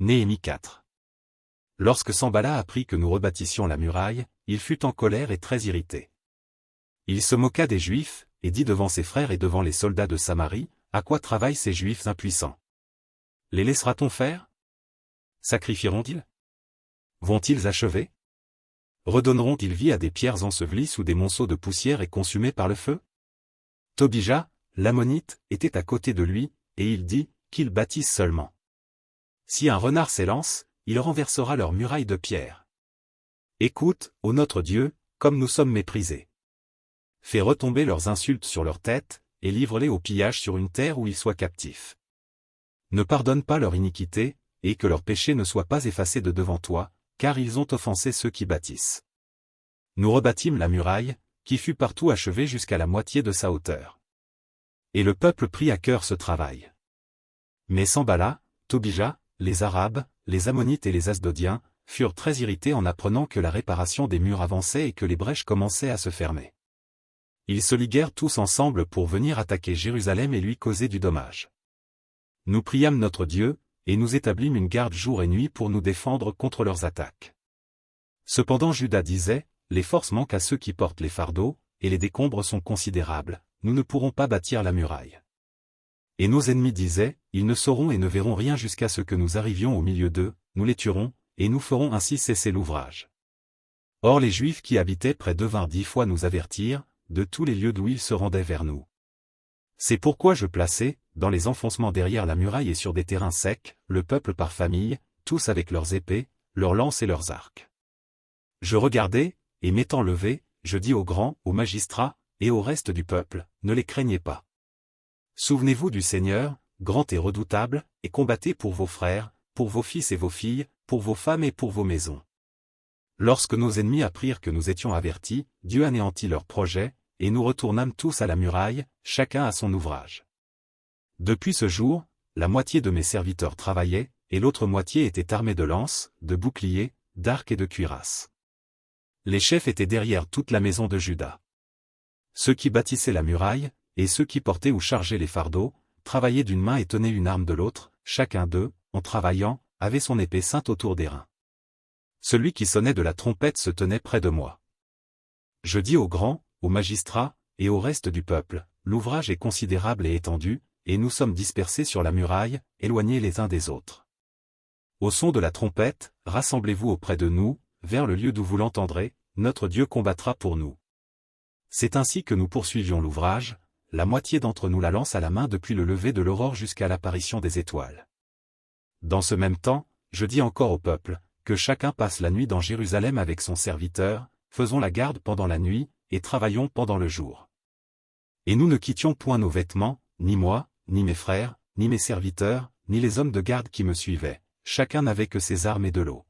Néhémie 4. Lorsque Sanballat apprit que nous rebâtissions la muraille, il fut en colère et très irrité. Il se moqua des Juifs, et dit devant ses frères et devant les soldats de Samarie, à quoi travaillent ces Juifs impuissants? Les laissera-t-on faire? Sacrifieront-ils? Vont-ils achever? Redonneront-ils vie à des pierres ensevelies sous des monceaux de poussière et consumées par le feu? Tobija, l'Ammonite, était à côté de lui, et il dit, qu'ils bâtissent seulement. Si un renard s'élance, il renversera leurs murailles de pierre. Écoute, ô notre Dieu, comme nous sommes méprisés. Fais retomber leurs insultes sur leurs têtes, et livre-les au pillage sur une terre où ils soient captifs. Ne pardonne pas leur iniquité, et que leur péché ne soit pas effacé de devant toi, car ils ont offensé ceux qui bâtissent. Nous rebâtîmes la muraille, qui fut partout achevée jusqu'à la moitié de sa hauteur. Et le peuple prit à cœur ce travail. Mais Sanballat, Tobija, les Arabes, les Ammonites et les Asdodiens, furent très irrités en apprenant que la réparation des murs avançait et que les brèches commençaient à se fermer. Ils se liguèrent tous ensemble pour venir attaquer Jérusalem et lui causer du dommage. Nous priâmes notre Dieu, et nous établîmes une garde jour et nuit pour nous défendre contre leurs attaques. Cependant Juda disait, les forces manquent à ceux qui portent les fardeaux, et les décombres sont considérables, nous ne pourrons pas bâtir la muraille. Et nos ennemis disaient, ils ne sauront et ne verront rien jusqu'à ce que nous arrivions au milieu d'eux, nous les tuerons, et nous ferons ainsi cesser l'ouvrage. Or les Juifs qui habitaient près d'eux vinrent 10 fois nous avertir, de tous les lieux d'où ils se rendaient vers nous. C'est pourquoi je plaçai, dans les enfoncements derrière la muraille et sur des terrains secs, le peuple par famille, tous avec leurs épées, leurs lances et leurs arcs. Je regardai, et m'étant levé, je dis aux grands, aux magistrats, et au reste du peuple, ne les craignez pas. Souvenez-vous du Seigneur, grand et redoutable, et combattez pour vos frères, pour vos fils et vos filles, pour vos femmes et pour vos maisons. Lorsque nos ennemis apprirent que nous étions avertis, Dieu anéantit leurs projets, et nous retournâmes tous à la muraille, chacun à son ouvrage. Depuis ce jour, la moitié de mes serviteurs travaillaient, et l'autre moitié était armée de lances, de boucliers, d'arcs et de cuirasses. Les chefs étaient derrière toute la maison de Juda. Ceux qui bâtissaient la muraille, et ceux qui portaient ou chargeaient les fardeaux, travaillaient d'une main et tenaient une arme de l'autre, chacun d'eux, en travaillant, avait son épée ceinte autour des reins. Celui qui sonnait de la trompette se tenait près de moi. Je dis aux grands, aux magistrats, et au reste du peuple, l'ouvrage est considérable et étendu, et nous sommes dispersés sur la muraille, éloignés les uns des autres. Au son de la trompette, rassemblez-vous auprès de nous, vers le lieu d'où vous l'entendrez, notre Dieu combattra pour nous. C'est ainsi que nous poursuivions l'ouvrage, la moitié d'entre nous la lance à la main depuis le lever de l'aurore jusqu'à l'apparition des étoiles. Dans ce même temps, je dis encore au peuple, que chacun passe la nuit dans Jérusalem avec son serviteur, faisons la garde pendant la nuit, et travaillons pendant le jour. Et nous ne quittions point nos vêtements, ni moi, ni mes frères, ni mes serviteurs, ni les hommes de garde qui me suivaient, chacun n'avait que ses armes et de l'eau.